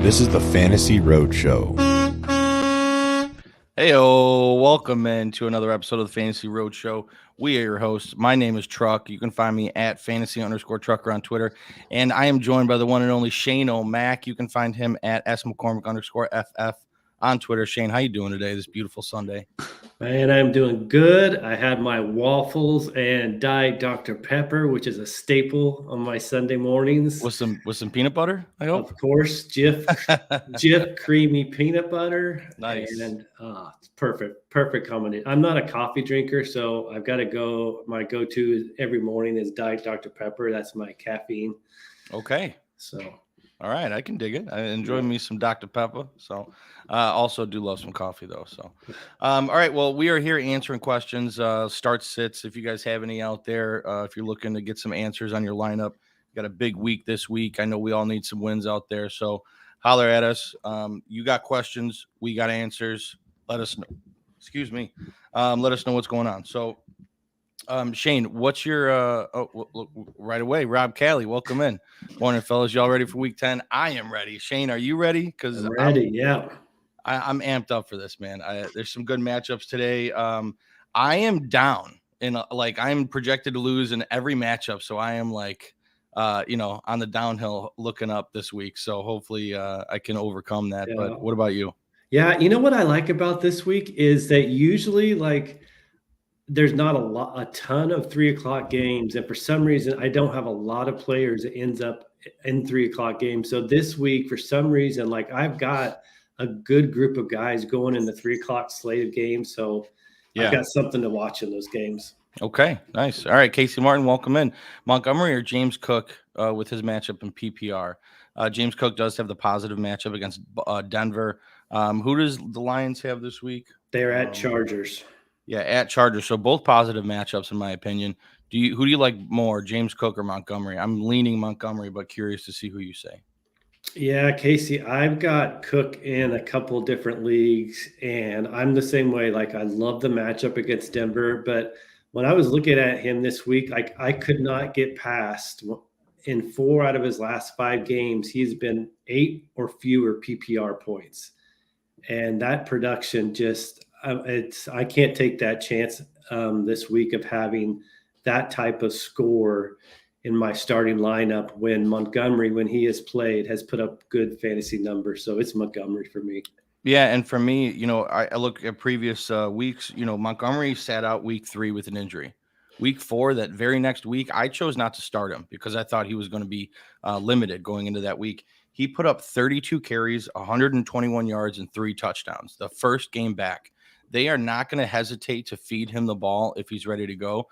This is the Fantasy Roadshow. Heyo, welcome into another episode of the Fantasy Roadshow. We are your hosts. My name is Truck. You can find me at fantasy_trucker on Twitter. And I am joined by the one and only Shane O'Mac. You can find him at smccormick_FF on Twitter. Shane, how you doing today, this beautiful Sunday? Man, I'm doing good. I had my waffles and Diet Dr. Pepper, which is a staple on my Sunday mornings. With some peanut butter, I hope? Of course, Jif creamy peanut butter. Nice. And it's perfect combination. I'm not a coffee drinker, so I've got to go. My go-to every morning is Diet Dr. Pepper. That's my caffeine. Okay. So. All right, I can dig it. I enjoy me some Dr. Pepper. So also do love some coffee, though. So all right, well, we are here answering questions, start sits. If you guys have any out there, if you're looking to get some answers on your lineup, got a big week this week. I know we all need some wins out there. So holler at us. You got questions. We got answers. Let us know. Excuse me. Let us know what's going on. So Shane, what's your right away? Rob Callie, welcome in. Morning, fellas. Y'all ready for week 10? I am ready. Shane, are you ready? Because I'm ready. Yeah, I'm amped up for this, man. There's some good matchups today. I am down in I'm projected to lose in every matchup, so I am on the downhill looking up this week. So hopefully I can overcome that. Yeah. But what about you? Yeah, you know what I like about this week is that usually there's not a ton of 3 o'clock games. And for some reason, I don't have a lot of players that ends up in 3 o'clock games. So this week, for some reason, I've got a good group of guys going in the 3 o'clock slate of games. So yeah. I've got something to watch in those games. Okay, nice. All right, Casey Martin, welcome in. Montgomery or James Cook with his matchup in PPR? James Cook does have the positive matchup against Denver. Who does the Lions have this week? They're at Chargers. Yeah, at Chargers. So both positive matchups, in my opinion. Who do you like more, James Cook or Montgomery? I'm leaning Montgomery, but curious to see who you say. Yeah, Casey, I've got Cook in a couple different leagues, and I'm the same way. I love the matchup against Denver, but when I was looking at him this week, I could not get past. In 4 out of his last 5 games, he's been 8 or fewer PPR points, and that production just. I can't take that chance this week of having that type of score in my starting lineup when Montgomery, when he has played, has put up good fantasy numbers. So it's Montgomery for me. Yeah, and for me, I look at previous weeks. Montgomery sat out week 3 with an injury. Week 4, that very next week, I chose not to start him because I thought he was going to be limited going into that week. He put up 32 carries, 121 yards, and 3 touchdowns the first game back. They are not going to hesitate to feed him the ball if he's ready to go.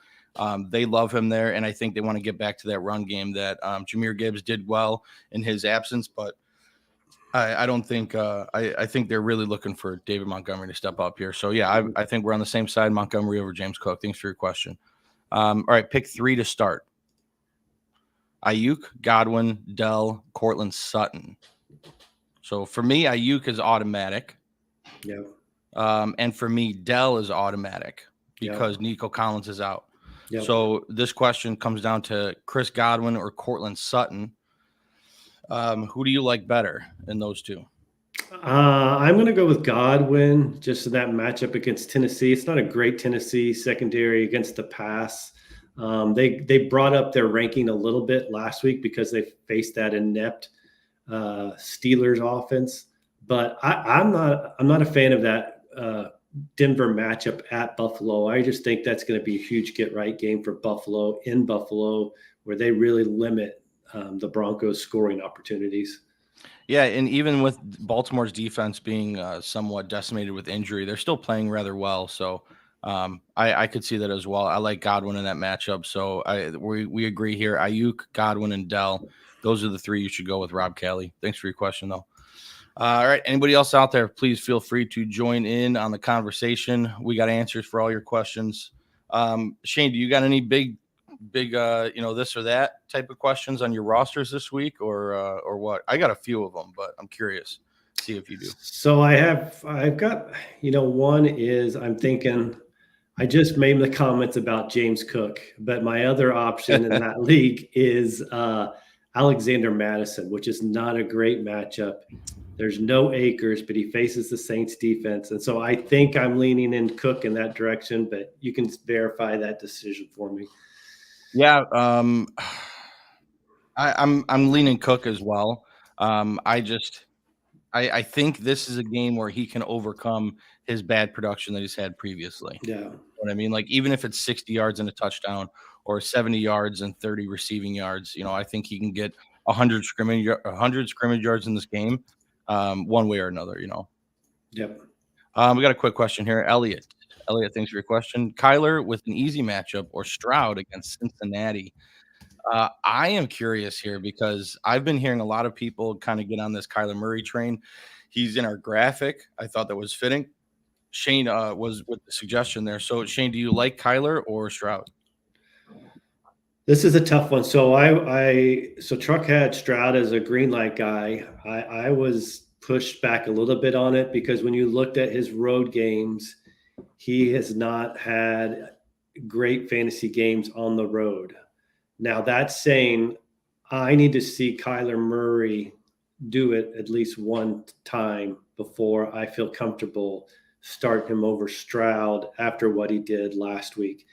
They love him there, and I think they want to get back to that run game that Jahmyr Gibbs did well in his absence, but I don't think I think they're really looking for David Montgomery to step up here. So, yeah, I think we're on the same side, Montgomery over James Cook. Thanks for your question. All right, pick 3 to start. Ayuk, Godwin, Dell, Cortland Sutton. So, for me, Ayuk is automatic. Yeah. And for me, Dell is automatic because Nico Collins is out. Yep. So this question comes down to Chris Godwin or Cortland Sutton. Who do you like better in those two? I'm going to go with Godwin just in that matchup against Tennessee. It's not a great Tennessee secondary against the pass. They brought up their ranking a little bit last week because they faced that inept Steelers offense. But I'm not a fan of that Denver matchup at Buffalo. I just think that's going to be a huge get-right game for Buffalo in Buffalo, where they really limit the Broncos' scoring opportunities. Yeah, and even with Baltimore's defense being somewhat decimated with injury, they're still playing rather well. So I could see that as well. I like Godwin in that matchup. So we agree here. Ayuk, Godwin, and Dell. Those are the 3 you should go with, Rob Callie. Thanks for your question, though. All right. Anybody else out there, please feel free to join in on the conversation. We got answers for all your questions. Shane, do you got any big, this or that type of questions on your rosters this week or what? I got a few of them, but I'm curious. See if you do. So I've got, one is I'm thinking I just made the comments about James Cook, but my other option in that league is Alexander Madison, which is not a great matchup. There's no Akers, but he faces the Saints defense. And so I think I'm leaning in Cook in that direction, but you can verify that decision for me. Yeah, I'm leaning Cook as well. I think this is a game where he can overcome his bad production that he's had previously. Yeah. You know what I mean? Like, even if it's 60 yards and a touchdown or 70 yards and 30 receiving yards, I think he can get 100 scrimmage yards in this game, one way or another. Yep. We got a quick question here. Elliot, thanks for your question. Kyler with an easy matchup or Stroud against Cincinnati? I am curious here because I've been hearing a lot of people kind of get on this Kyler Murray train. He's in our graphic. I thought that was fitting. Shane was with the suggestion there. So, Shane, do you like Kyler or Stroud? This is a tough one. So so Truck had Stroud as a green light guy. I was pushed back a little bit on it because when you looked at his road games, he has not had great fantasy games on the road. Now, that's saying I need to see Kyler Murray do it at least one time before I feel comfortable starting him over Stroud after what he did last week.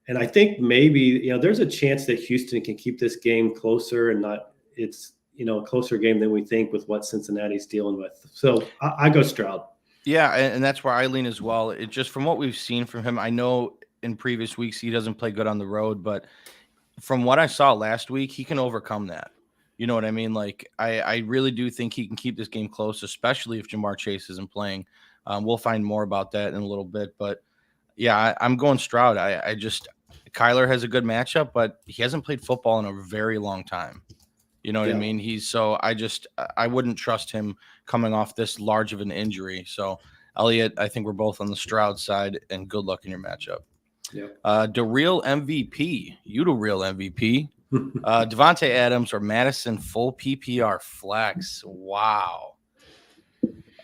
And I think maybe, there's a chance that Houston can keep this game closer and not it's, a closer game than we think with what Cincinnati's dealing with. So I go Stroud. Yeah, and that's where I lean as well. It just from what we've seen from him, I know in previous weeks he doesn't play good on the road, but from what I saw last week, he can overcome that. You know what I mean? Like, I really do think he can keep this game close, especially if Jamar Chase isn't playing. We'll find more about that in a little bit. But, yeah, I'm going Stroud. Kyler has a good matchup, but he hasn't played football in a very long time. You know what I mean? I wouldn't trust him coming off this large of an injury. So, Elliot, I think we're both on the Stroud side, and good luck in your matchup. Yeah. The real MVP, you the real MVP. Devontae Adams or Madison full PPR flex. Wow.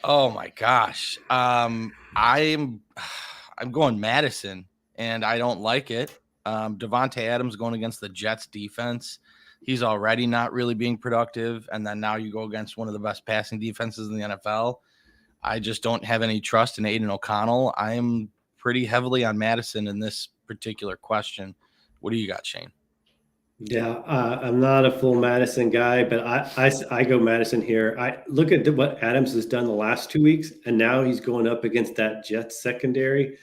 Oh my gosh. I'm going Madison, and I don't like it. Devontae Adams going against the Jets defense. He's already not really being productive, and then now you go against one of the best passing defenses in the NFL. I just don't have any trust in Aiden O'Connell. I'm pretty heavily on Madison in this particular question. What do you got, Shane? Yeah, I'm not a full Madison guy, but I go Madison here. I look at what Adams has done the last 2 weeks, and now he's going up against that Jets secondary.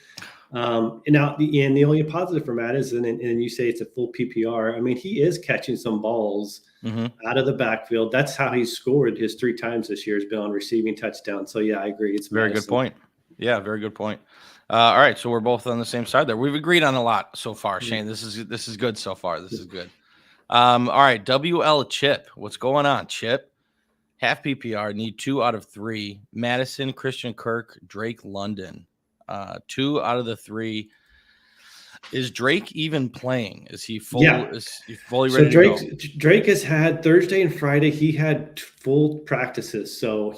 And now the only positive for Madison, and you say it's a full PPR. I mean, he is catching some balls out of the backfield. That's how he's scored his 3 times this year has been on receiving touchdowns. So yeah, I agree. It's very Madison. good point. Yeah, very good point. All right, so we're both on the same side there. We've agreed on a lot so far, Shane. This is good so far. This is good. All right, WL Chip. What's going on, Chip? Half PPR, need 2 out of 3. Madison, Christian Kirk, Drake London. 2 out of the 3. Is Drake even playing? Is he full? Yeah. Is he fully ready to go? Drake has had Thursday and Friday. He had full practices. So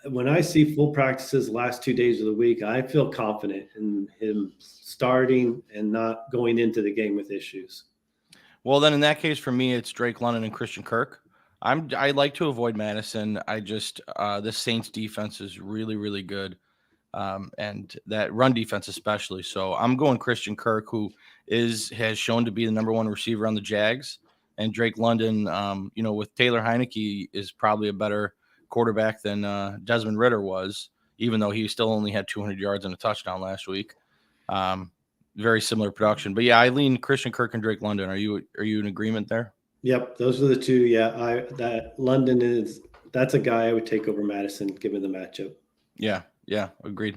when I see full practices last 2 days of the week, I feel confident in him starting and not going into the game with issues. Well, then in that case, for me, it's Drake London and Christian Kirk. I like to avoid Madison. The Saints defense is really, really good. And that run defense especially. So I'm going Christian Kirk, who has shown to be the number 1 receiver on the Jags. And Drake London, with Taylor Heineke, is probably a better quarterback than Desmond Ridder was, even though he still only had 200 yards and a touchdown last week. Very similar production. But, yeah, I lean Christian Kirk and Drake London. Are you in agreement there? Yep, those are the 2. Yeah, that London that's a guy I would take over Madison given the matchup. Yeah, agreed.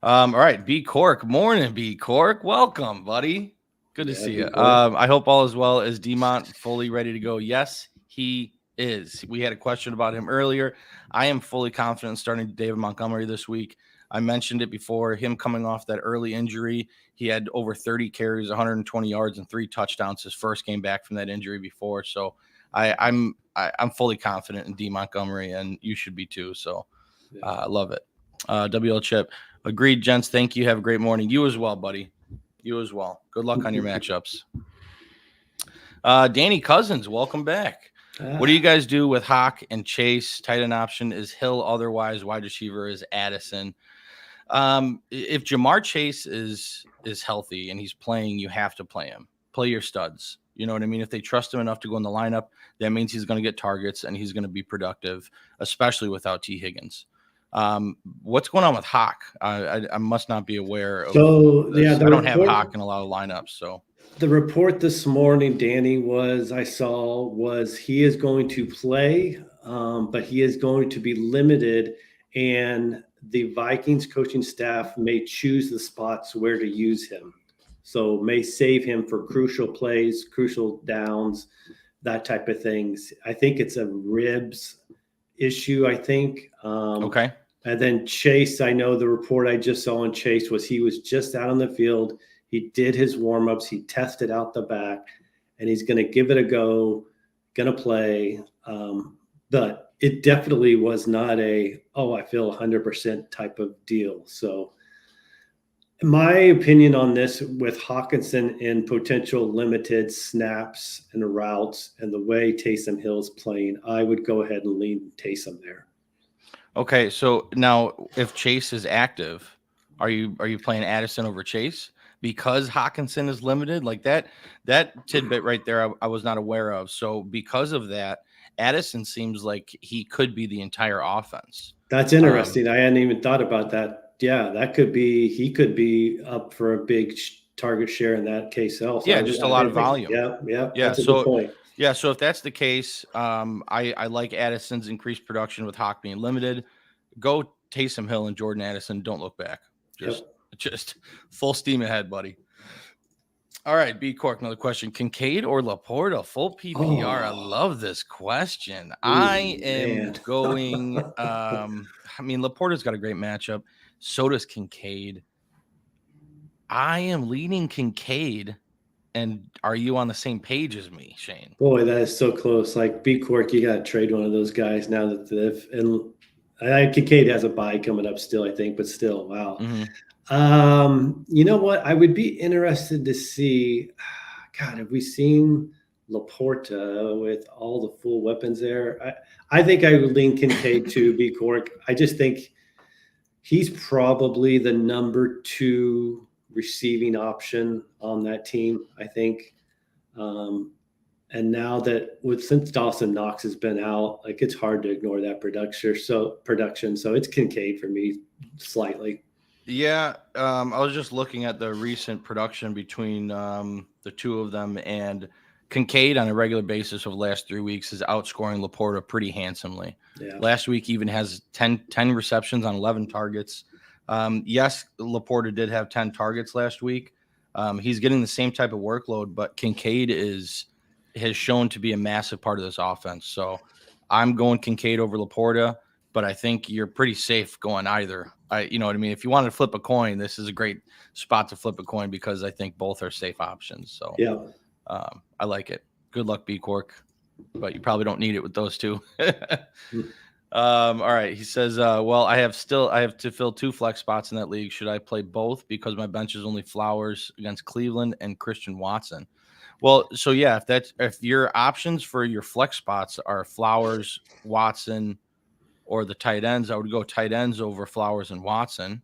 All right, B Cork. Morning, B Cork. Welcome, buddy. Good to see you. I hope all is well. Is Demont fully ready to go? Yes, he is. We had a question about him earlier. I am fully confident in starting David Montgomery this week. I mentioned it before, him coming off that early injury. He had over 30 carries, 120 yards, and 3 touchdowns his first game back from that injury before. So I'm fully confident in D Montgomery, and you should be too. So I love it. WL Chip. Agreed, gents. Thank you. Have a great morning. You as well, buddy. You as well. Good luck on your matchups. Danny Cousins, welcome back. What do you guys do with Hawk and Chase? Tight end option is Hill. Otherwise, wide receiver is Addison. If Jamar Chase is healthy and he's playing, you have to play him. Play your studs. You know what I mean? If they trust him enough to go in the lineup, that means he's going to get targets and he's going to be productive, especially without T. Higgins. What's going on with Hawk? I must not be aware of. So this. yeah, I don't have Hawk in a lot of lineups. So the report this morning, Danny, I saw he is going to play, but he is going to be limited, and the Vikings coaching staff may choose the spots where to use him. So may save him for crucial plays, crucial downs, that type of things. I think it's a ribs issue, I think. Okay. And then Chase, I know the report I just saw on Chase was he was just out on the field. He did his warm-ups. He tested out the back, and he's going to give it a go, going to play. But it definitely was not I feel 100% type of deal. So my opinion on this with Hawkinson in potential limited snaps and routes and the way Taysom Hill's playing, I would go ahead and lean Taysom there. Okay, so now if Chase is active, are you playing Addison over Chase because Hawkinson is limited? Like that tidbit right there, I was not aware of. So because of that, Addison seems like he could be the entire offense. That's interesting. I hadn't even thought about that. Yeah, he could be up for a big target share in that case also. Yeah, just a lot of volume. Yeah. That's a good point. Yeah, so if that's the case, I like Addison's increased production with Hawk being limited. Go Taysom Hill and Jordan Addison. Don't look back. Just full steam ahead, buddy. All right, B Cork, another question. Kincaid or Laporta? Full PPR. I love this question. I am going Laporta's got a great matchup. So does Kincaid. I am leaning Kincaid. And are you on the same page as me, Shane? Boy, that is so close. Like B Cork, you got to trade one of those guys now that Kincaid has a bye coming up still, I think, but still, wow. Mm-hmm. You know what? I would be interested to see. God, have we seen Laporta with all the full weapons there? I think I would lean Kincaid to B Cork. I just think he's probably the number 2 receiving option on that team, I think. And now since Dawson Knox has been out, like it's hard to ignore that production. So it's Kincaid for me slightly. Yeah. I was just looking at the recent production between the two of them, and Kincaid on a regular basis over the last 3 weeks is outscoring Laporta pretty handsomely. Yeah. Last week even has 10 receptions on 11 targets. Yes, Laporta did have 10 targets last week. He's getting the same type of workload, but Kincaid has shown to be a massive part of this offense. So I'm going Kincaid over Laporta, but I think you're pretty safe going either. You know what I mean? If you want to flip a coin, this is a great spot to flip a coin because I think both are safe options. So yeah, I like it. Good luck, B Cork, but you probably don't need it with those two. All right. He says, well, I have to fill 2 flex spots in that league. Should I play both because my bench is only Flowers against Cleveland and Christian Watson? Well, so yeah, if your options for your flex spots are Flowers, Watson, or the tight ends, I would go tight ends over Flowers and Watson.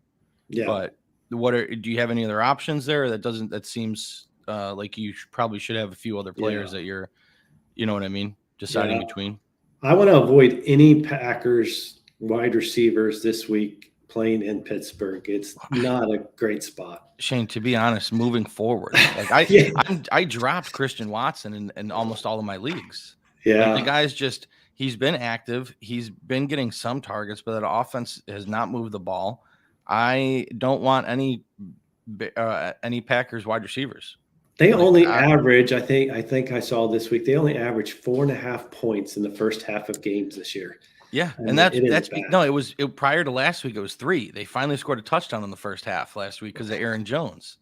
Yeah. But do you have any other options there? That seems like you probably should have a few other players that you're, you know what I mean, deciding between. I want to avoid any Packers wide receivers this week playing in Pittsburgh. It's not a great spot. Shane, to be honest, moving forward, like I dropped Christian Watson in almost all of my leagues. Yeah. Like the guy's he's been active. He's been getting some targets, but that offense has not moved the ball. I don't want any Packers wide receivers. They only average, I think I saw this week, they only average 4.5 points in the first half of games this year. Yeah. And prior to last week, it was 3. They finally scored a touchdown in the first half last week because of Aaron Jones.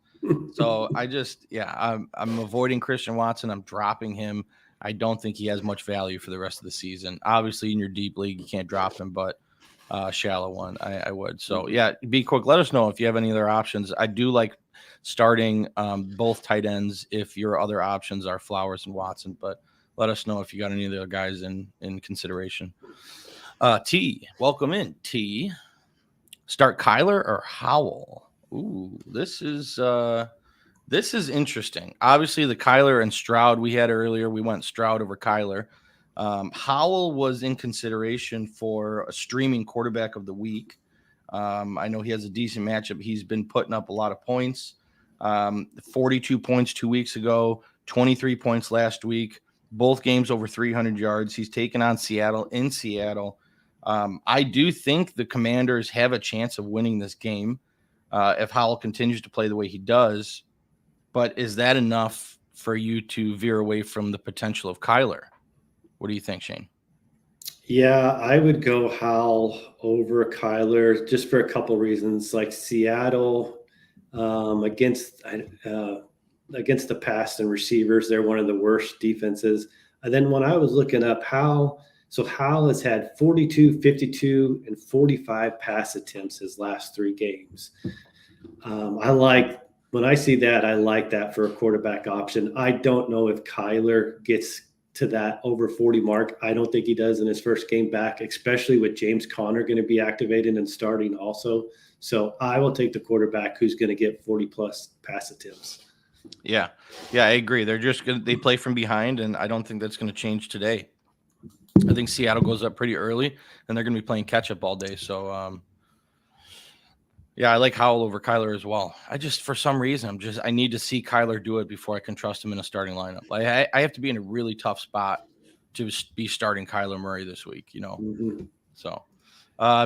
So I'm avoiding Christian Watson. I'm dropping him. I don't think he has much value for the rest of the season. Obviously in your deep league, you can't drop him, but shallow one, I would. So yeah, be quick. Let us know if you have any other options. I do like starting both tight ends if your other options are Flowers and Watson, but let us know if you got any of the guys in consideration. T, welcome in. T, start Kyler or Howell? Ooh, this is interesting. Obviously, the Kyler and Stroud we had earlier, we went Stroud over Kyler. Howell was in consideration for a streaming quarterback of the week. I know he has a decent matchup. He's been putting up a lot of points. 42 points 2 weeks ago, 23 points last week, both games over 300 yards. He's taken on Seattle in Seattle. I do think the Commanders have a chance of winning this game if Howell continues to play the way he does. But is that enough for you to veer away from the potential of Kyler? What do you think, Shane? Yeah, I would go Howell over Kyler just for a couple reasons. Like Seattle against the pass and receivers, they're one of the worst defenses. And then when I was looking up Howell has had 42, 52, and 45 pass attempts his last 3 games. When I see that, I like that for a quarterback option. I don't know if Kyler gets to that over 40 mark. I don't think he does in his first game back, especially with James Conner going to be activated and starting also. So I will take the quarterback who's going to get 40 plus pass attempts. Yeah, I agree. They play from behind, and I don't think that's going to change today. I think Seattle goes up pretty early, and they're going to be playing catch up all day. So, yeah, I like Howell over Kyler as well. For some reason, I need to see Kyler do it before I can trust him in a starting lineup. I have to be in a really tough spot to be starting Kyler Murray this week, Mm-hmm. So,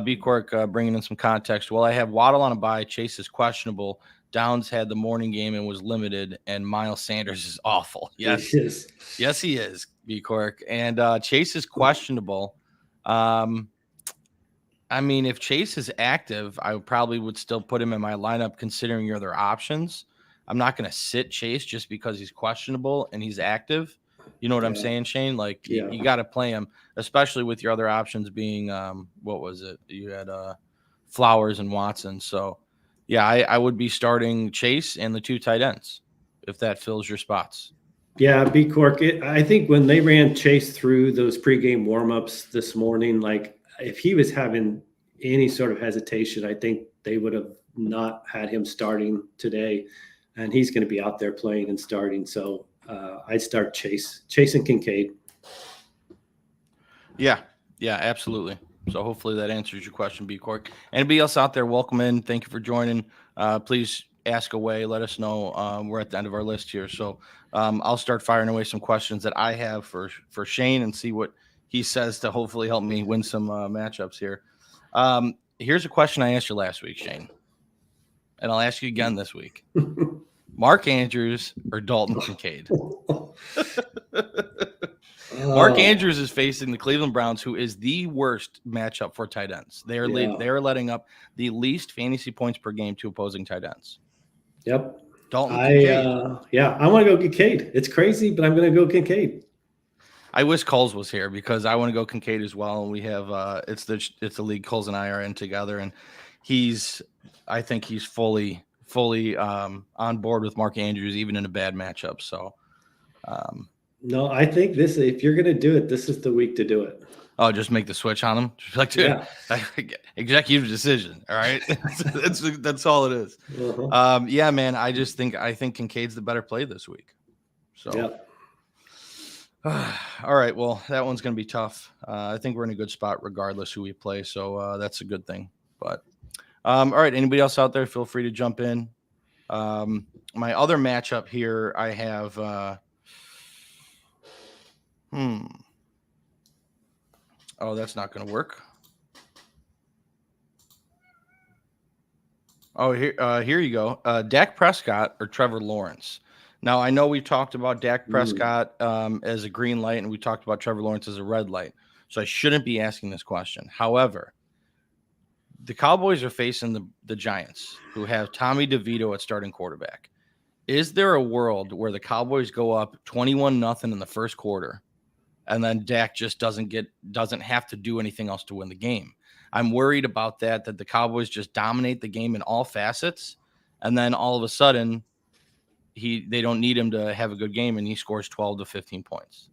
B Quirk bringing in some context. Well, I have Waddle on a bye. Chase is questionable. Downs had the morning game and was limited, and Miles Sanders is awful. Yes, he is, B Quirk. And Chase is questionable. I mean, if Chase is active, I probably would still put him in my lineup considering your other options. I'm not going to sit Chase just because he's questionable and he's active. You know what I'm saying, Shane? Like, you got to play him, especially with your other options being, what was it? You had Flowers and Watson. So, yeah, I would be starting Chase and the 2 tight ends if that fills your spots. Yeah, B Cork. I think when they ran Chase through those pregame warmups this morning, like if he was having any sort of hesitation, I think they would have not had him starting today, and he's going to be out there playing and starting. So I'd start Chase and Kincaid. Yeah, absolutely. So hopefully that answers your question, B Cork. Anybody else out there, welcome in. Thank you for joining. Please ask away. Let us know. We're at the end of our list here. So I'll start firing away some questions that I have for Shane and see what he says to hopefully help me win some matchups here. Here's a question I asked you last week, Shane, and I'll ask you again this week. Mark Andrews or Dalton Kincaid? Mark Andrews is facing the Cleveland Browns, who is the worst matchup for tight ends. They are letting up the least fantasy points per game to opposing tight ends. Yep. Dalton Kincaid. I want to go Kincaid. It's crazy, but I'm going to go Kincaid. I wish Kulz was here because I want to go Kincaid as well. And we have it's the league Kulz and I are in together, and I think he's fully on board with Mark Andrews, even in a bad matchup. So, no, I think if you're going to do it, this is the week to do it. Oh, just make the switch on him. Just like, dude, executive decision. All right, that's all it is. Uh-huh. Yeah, man. I think Kincaid's the better play this week. So. Yeah. All right. Well, that one's going to be tough. I think we're in a good spot regardless who we play. So that's a good thing. But all right. Anybody else out there, feel free to jump in. My other matchup here, I have oh, that's not going to work. Oh, here you go. Dak Prescott or Trevor Lawrence. Now, I know we've talked about Dak Prescott as a green light, and we talked about Trevor Lawrence as a red light. So I shouldn't be asking this question. However, the Cowboys are facing the Giants, who have Tommy DeVito at starting quarterback. Is there a world where the Cowboys go up 21-0 in the first quarter, and then Dak just doesn't have to do anything else to win the game? I'm worried about that the Cowboys just dominate the game in all facets, and then all of a sudden they don't need him to have a good game, and he scores 12 to 15 points.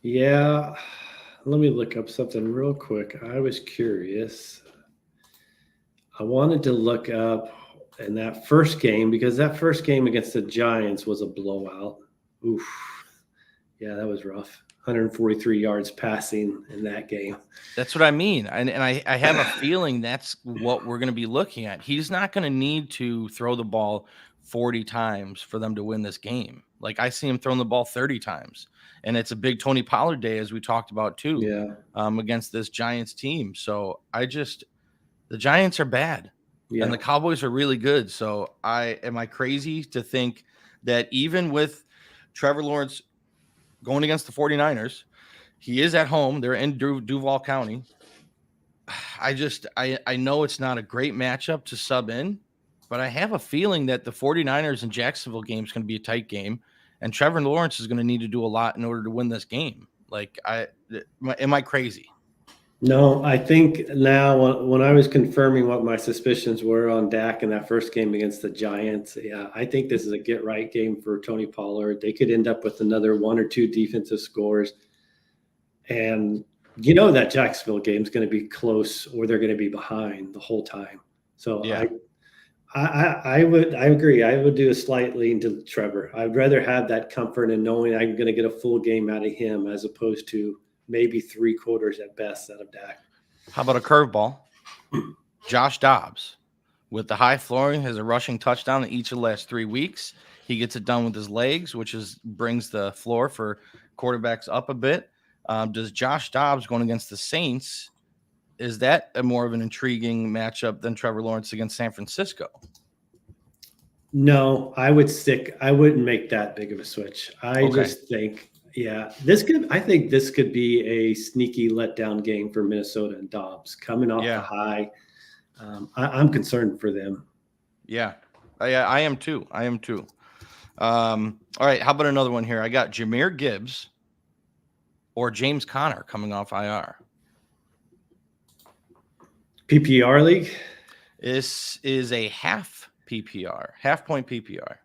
Yeah. Let me look up something real quick. I was curious. I wanted to look up in that first game because that first game against the Giants was a blowout. Oof. Yeah, that was rough. 143 yards passing in that game. That's what I mean. And I have a feeling that's what we're going to be looking at. He's not going to need to throw the ball 40 times for them to win this game. Like I see him throwing the ball 30 times. And it's a big Tony Pollard day, as we talked about too, Yeah. against this Giants team. So the Giants are bad and Yeah. the Cowboys are really good. So am I crazy to think that even with Trevor Lawrence going against the 49ers, he is at home. They're in Duval County. I know it's not a great matchup to sub in, but I have a feeling that the 49ers and Jacksonville game is going to be a tight game, and Trevor Lawrence is going to need to do a lot in order to win this game. Like, am I crazy? No, I think now when I was confirming what my suspicions were on Dak in that first game against the Giants, yeah, I think this is a get right game for Tony Pollard. They could end up with another one or two defensive scores. And you know that Jacksonville game is going to be close or they're going to be behind the whole time. So Yeah. I agree. I would do a slight lean to Trevor. I'd rather have that comfort in knowing I'm going to get a full game out of him as opposed to maybe 3 quarters at best out of Dak. How about a curveball? Josh Dobbs with the high flooring has a rushing touchdown in each of the last 3 weeks. He gets it done with his legs, which brings the floor for quarterbacks up a bit. Does Josh Dobbs going against the Saints, is that a more of an intriguing matchup than Trevor Lawrence against San Francisco? No, I wouldn't make that big of a switch. I just think, I think this could be a sneaky letdown game for Minnesota and Dobbs coming off the high. I'm concerned for them. Yeah, I am too. All right, how about another one here? I got Jahmyr Gibbs or James Conner coming off IR. PPR league? This is a half point PPR.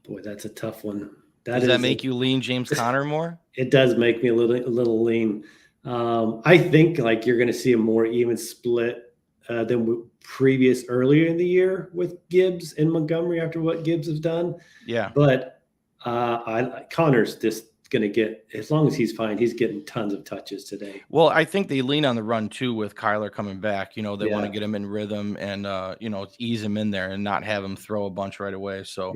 Boy, that's a tough one. Does that make you lean James Conner more? It does make me a little lean. I think like you're going to see a more even split than earlier in the year with Gibbs and Montgomery after what Gibbs has done. Yeah. But Connor's just going to get, as long as he's fine, he's getting tons of touches today. Well, I think they lean on the run too with Kyler coming back. You know, they want to get him in rhythm and, ease him in there and not have him throw a bunch right away. So,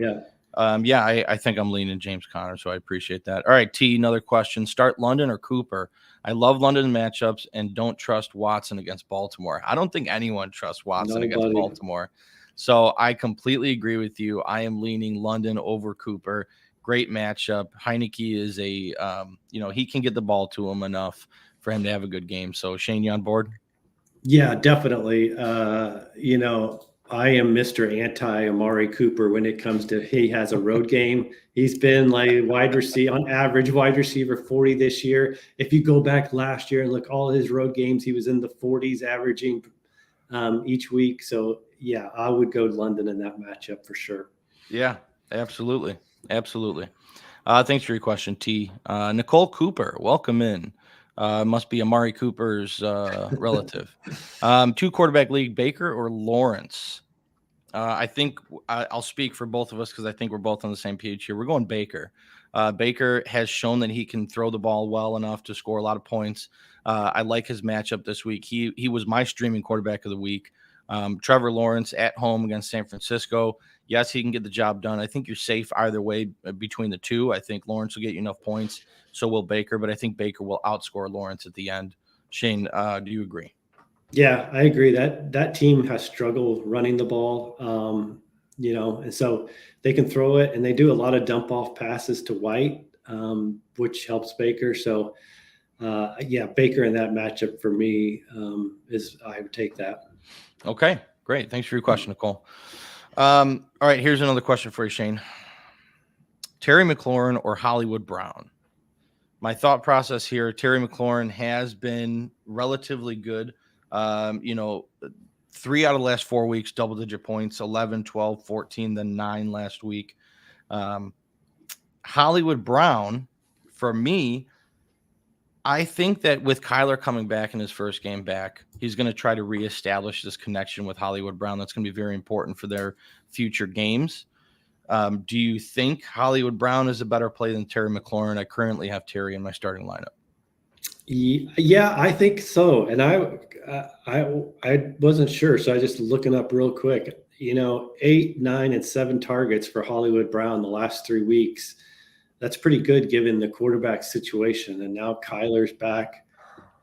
I think I'm leaning James Conner, so I appreciate that. All right, T, another question. Start London or Cooper? I love London matchups and don't trust Watson against Baltimore. I don't think anyone trusts Watson against Baltimore. So I completely agree with you. I am leaning London over Cooper. Great matchup. Heineke is he can get the ball to him enough for him to have a good game. So, Shane, you on board? Yeah, definitely. I am Mr. Anti-Amari Cooper when it comes to he has a road game. He's been like on average wide receiver 40 this year. If you go back last year and look all his road games, he was in the 40s averaging each week. So, yeah, I would go London in that matchup for sure. Yeah, absolutely. Absolutely. Thanks for your question, T. Nicole Cooper, welcome in. Must be Amari Cooper's relative. 2-quarterback league, Baker or Lawrence? I think I'll speak for both of us because I think we're both on the same page here. We're going Baker. Baker has shown that he can throw the ball well enough to score a lot of points. I like his matchup this week. He was my streaming quarterback of the week. Trevor Lawrence at home against San Francisco. Yes, he can get the job done. I think you're safe either way between the two. I think Lawrence will get you enough points. So will Baker, but I think Baker will outscore Lawrence at the end. Shane, do you agree? Yeah, I agree. That team has struggled running the ball, and so they can throw it, and they do a lot of dump off passes to White, which helps Baker. So, Baker in that matchup for me I would take that. Okay, great. Thanks for your question, Nicole. All right, here's another question for you, Shane. Terry McLaurin or Hollywood Brown? My thought process here, Terry McLaurin has been relatively good. 3 out of the last 4 weeks, double-digit points, 11, 12, 14, then 9 last week. Hollywood Brown, for me, I think that with Kyler coming back in his first game back, he's going to try to reestablish this connection with Hollywood Brown. That's going to be very important for their future games. Do you think Hollywood Brown is a better play than Terry McLaurin? I currently have Terry in my starting lineup. Yeah, I think so. And I wasn't sure, so I just looking up real quick. 8, 9, and 7 targets for Hollywood Brown the last 3 weeks. That's pretty good given the quarterback situation. And now Kyler's back.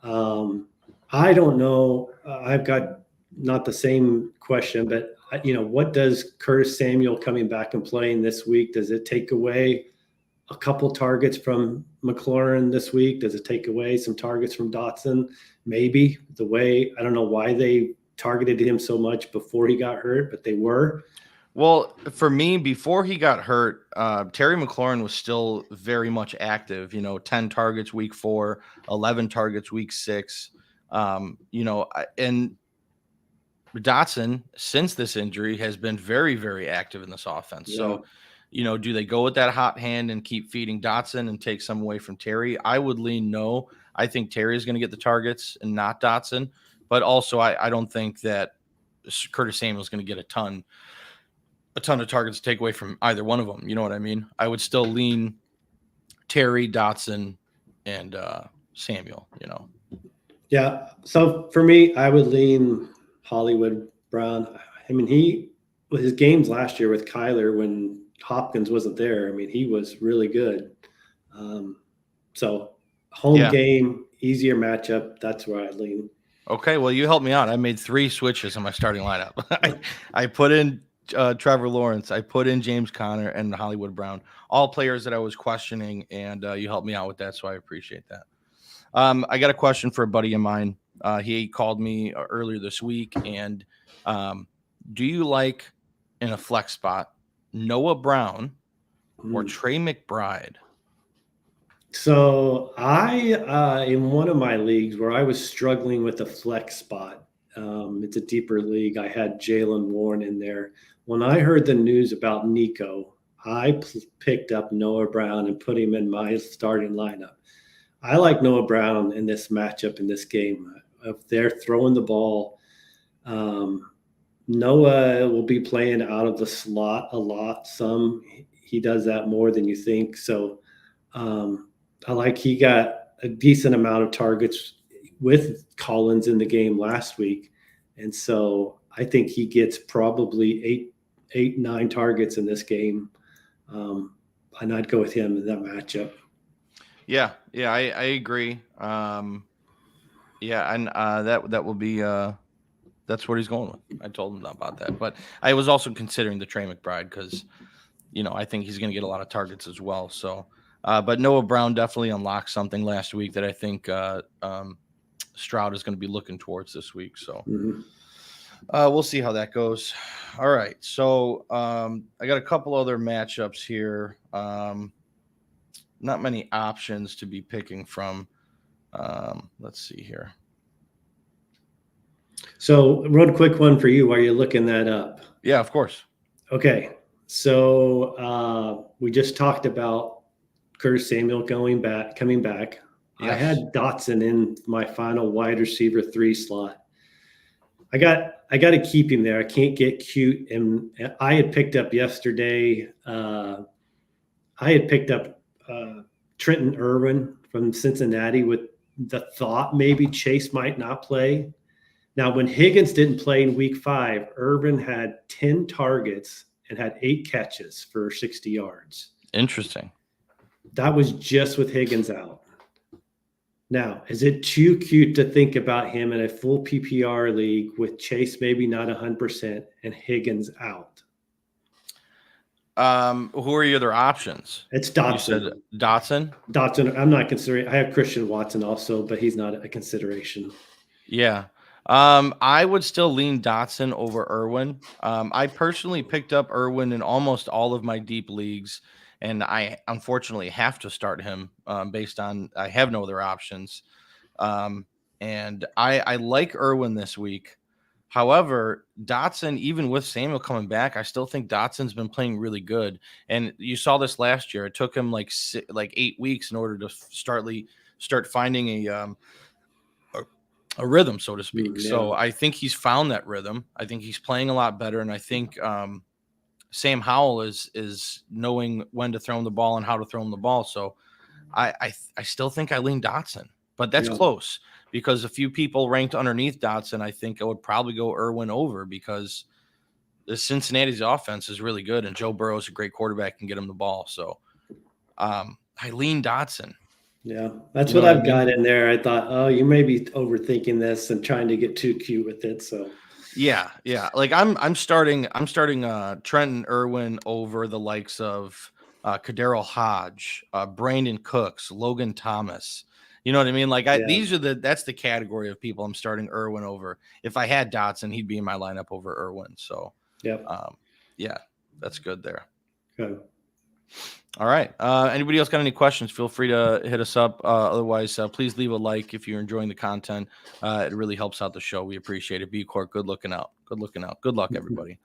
I don't know. I've got not the same question, but what does Curtis Samuel coming back and playing this week? Does it take away a couple targets from McLaurin this week? Does it take away some targets from Dotson? Maybe. I don't know why they targeted him so much before he got hurt, but they were. Well, for me, before he got hurt, Terry McLaurin was still very much active. 10 targets week 4, 11 targets week 6. And Dotson, since this injury, has been very, very active in this offense. Yeah. So, do they go with that hot hand and keep feeding Dotson and take some away from Terry? I would lean no. I think Terry is going to get the targets and not Dotson. But also, I don't think that Curtis Samuel is going to get a ton of targets to take away from either one of them. You know what I mean? I would still lean Terry, Dotson, and Samuel, Yeah. So for me, I would lean Hollywood Brown. I mean, his games last year with Kyler when Hopkins wasn't there, I mean, he was really good. So home game, easier matchup. That's where I lean. Okay. Well, you helped me out. I made 3 switches in my starting lineup. I put in Trevor Lawrence, I put in James Conner and Hollywood Brown, all players that I was questioning, and you helped me out with that, so I appreciate that. I got a question for a buddy of mine. He called me earlier this week, and do you like in a flex spot Noah Brown or Trey McBride? So I, in one of my leagues where I was struggling with a flex spot, it's a deeper league, I had Jaylen Warren in there. When I heard the news about Nico, I picked up Noah Brown and put him in my starting lineup. I like Noah Brown in this matchup, in this game. If they're throwing the ball, Noah will be playing out of the slot a lot. He does that more than you think. So I like he got a decent amount of targets with Collins in the game last week. And so I think he gets probably 8, 9 targets in this game. And I'd go with him in that matchup. Yeah, I agree. And that will be that's what he's going with. I told him about that, but I was also considering the Trey McBride because I think he's going to get a lot of targets as well. So, but Noah Brown definitely unlocked something last week that I think Stroud is going to be looking towards this week. So. We'll see how that goes. All right. So I got a couple other matchups here. Not many options to be picking from. Let's see here. So real quick one for you while you're looking that up. Yeah, of course. Okay. So we just talked about Curtis Samuel coming back. Yes. I had Dotson in my final wide receiver 3 slot. I got to keep him there. I can't get cute. And I had picked up yesterday. I had picked up Trenton Irwin from Cincinnati with the thought maybe Chase might not play. Now, when Higgins didn't play in week 5, Irvin had 10 targets and had 8 catches for 60 yards. Interesting. That was just with Higgins out. Now, is it too cute to think about him in a full PPR league with Chase maybe not 100% and Higgins out? Who are your other options? It's Dotson. You said Dotson? Dotson. I'm not considering. I have Christian Watson also, but he's not a consideration. Yeah. I would still lean Dotson over Irwin. I personally picked up Irwin in almost all of my deep leagues, and I unfortunately have to start him based on I have no other options. And I like Irwin this week. However, Dotson, even with Samuel coming back, I still think Dotson's been playing really good. And you saw this last year. It took him like 8 weeks in order to start finding a rhythm, so to speak. Yeah. So I think he's found that rhythm. I think he's playing a lot better, and I think Sam Howell is knowing when to throw him the ball and how to throw him the ball. So I still think I lean Dotson, but that's close because a few people ranked underneath Dotson. I think I would probably go Irwin over because the Cincinnati's offense is really good, and Joe Burrow is a great quarterback and get him the ball. So I lean Dotson. Yeah, that's what I've got in there. I thought, oh, you may be overthinking this and trying to get too cute with it. So yeah. Like I'm starting Trenton Irwin over the likes of Kadero Hodge, Brandon Cooks, Logan Thomas. You know what I mean? Like that's the category of people I'm starting Irwin over. If I had Dotson, he'd be in my lineup over Irwin. So yeah, that's good there. Okay. All right. Anybody else got any questions? Feel free to hit us up. Otherwise, please leave a like if you're enjoying the content. It really helps out the show. We appreciate it. B Court, good looking out. Good luck, everybody.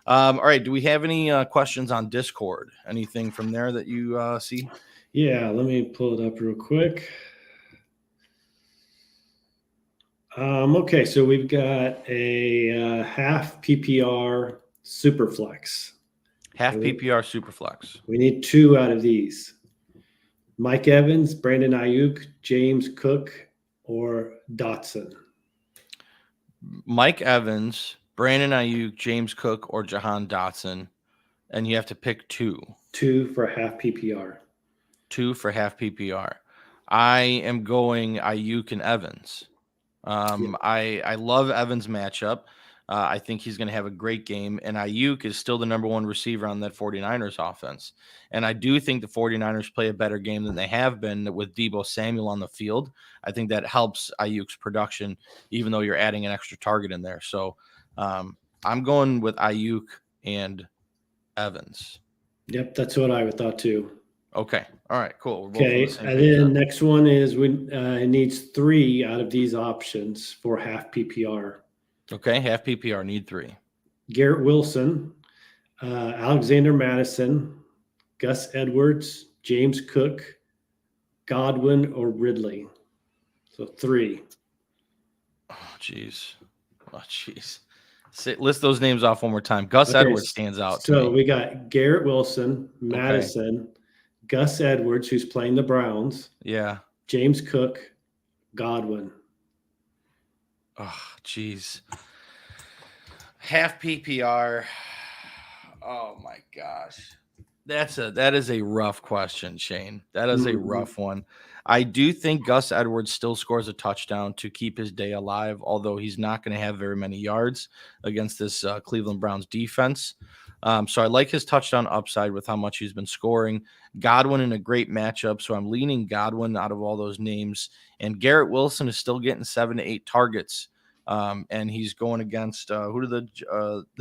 All right. Do we have any questions on Discord? Anything from there that you see? Yeah, let me pull it up real quick. Okay, so we've got a half PPR Superflex. Half PPR Superflex. We need 2 out of these. Mike Evans, Brandon Ayuk, James Cook, or Dotson. Mike Evans, Brandon Ayuk, James Cook, or Jahan Dotson. And you have to pick 2. 2 for half PPR. 2 for half PPR. I am going Ayuk and Evans. I love Evans' matchup. I think he's going to have a great game, and Ayuk is still the number 1 receiver on that 49ers offense. And I do think the 49ers play a better game than they have been with Deebo Samuel on the field. I think that helps Ayuk's production, even though you're adding an extra target in there. So I'm going with Ayuk and Evans. Yep, that's what I would thought too. Okay. All right, cool. We're both okay, on the same and page then next one is it needs 3 out of these options for half PPR. Okay, half PPR, need 3. Garrett Wilson, Alexander Madison, Gus Edwards, James Cook, Godwin, or Ridley. So 3. Oh, jeez. List those names off one more time. Gus Edwards stands out. So we got Garrett Wilson, Madison, Gus Edwards, who's playing the Browns. Yeah. James Cook, Godwin. Oh, jeez. Half PPR. Oh my gosh. That is a rough question, Shane. That is a rough one. I do think Gus Edwards still scores a touchdown to keep his day alive, although he's not going to have very many yards against this Cleveland Browns defense. So I like his touchdown upside with how much he's been scoring. Godwin in a great matchup, so I'm leaning Godwin out of all those names. And Garrett Wilson is still getting 7 to 8 targets. And he's going against who do the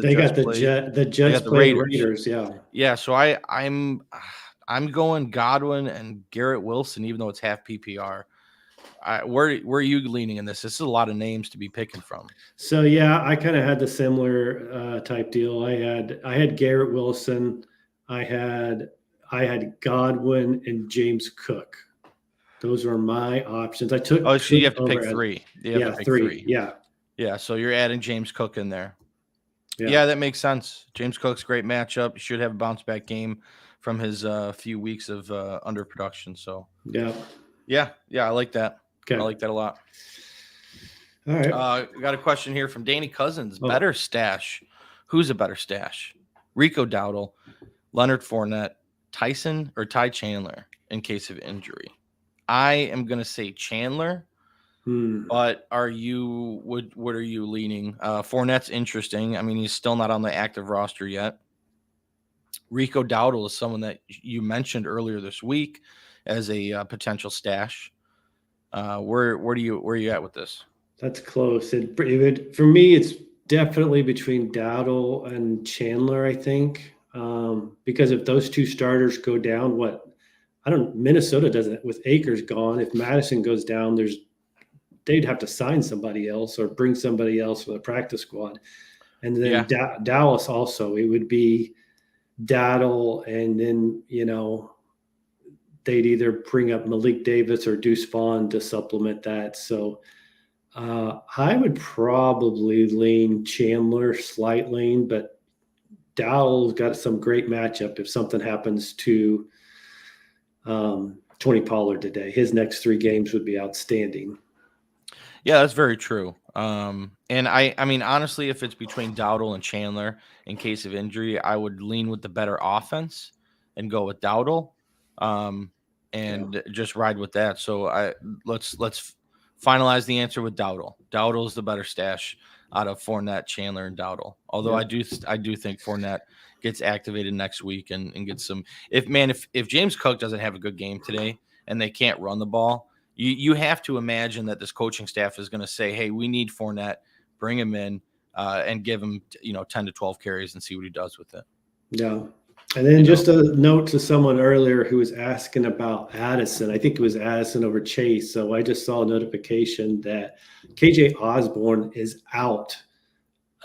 Jets play? The Jets play Raiders, yeah. So I'm going Godwin and Garrett Wilson, even though it's half PPR. Where are you leaning in this? This is a lot of names to be picking from. So yeah, I kind of had the similar type deal. I had Garrett Wilson, I had Godwin and James Cook. Those were my options. I took. Oh, so you have to pick 3. You have to pick 3. Yeah. So you're adding James Cook in there. Yeah, that makes sense. James Cook's great matchup. He should have a bounce back game from his few weeks of underproduction. So yeah, I like that. Okay. I like that a lot. All right. We got a question here from Danny Cousins. Better stash. Who's a better stash? Rico Dowdle, Leonard Fournette, Tyson, or Ty Chandler in case of injury? I am going to say Chandler. But what are you leaning? Fournette's interesting. I mean, he's still not on the active roster yet. Rico Dowdle is someone that you mentioned earlier this week as a potential stash. Where are you at with this? That's close. For me, it's definitely between Dowdle and Chandler, I think, because if those 2 starters go down, Minnesota doesn't with Akers gone. If Madison goes down, they'd have to sign somebody else or bring somebody else for the practice squad. And then Dallas also, it would be Dowdle, and then, they'd either bring up Malik Davis or Deuce Vaughn to supplement that. So I would probably lean Chandler slightly, but Dowell's got some great matchup if something happens to Tony Pollard today. His next 3 games would be outstanding. Yeah, that's very true. And I mean, honestly, if it's between Dowdle and Chandler in case of injury, I would lean with the better offense and go with Dowdle, and just ride with that. So let's finalize the answer with Dowdle. Dowdle is the better stash out of Fournette, Chandler, and Dowdle. Although I do think Fournette gets activated next week and gets some. If James Cook doesn't have a good game today and they can't run the ball, you have to imagine that this coaching staff is going to say, hey, we need Fournette, bring him in, and give him 10 to 12 carries and see what he does with it. Yeah. And then just a note to someone earlier who was asking about Addison. I think it was Addison over Chase. So I just saw a notification that KJ Osborne is out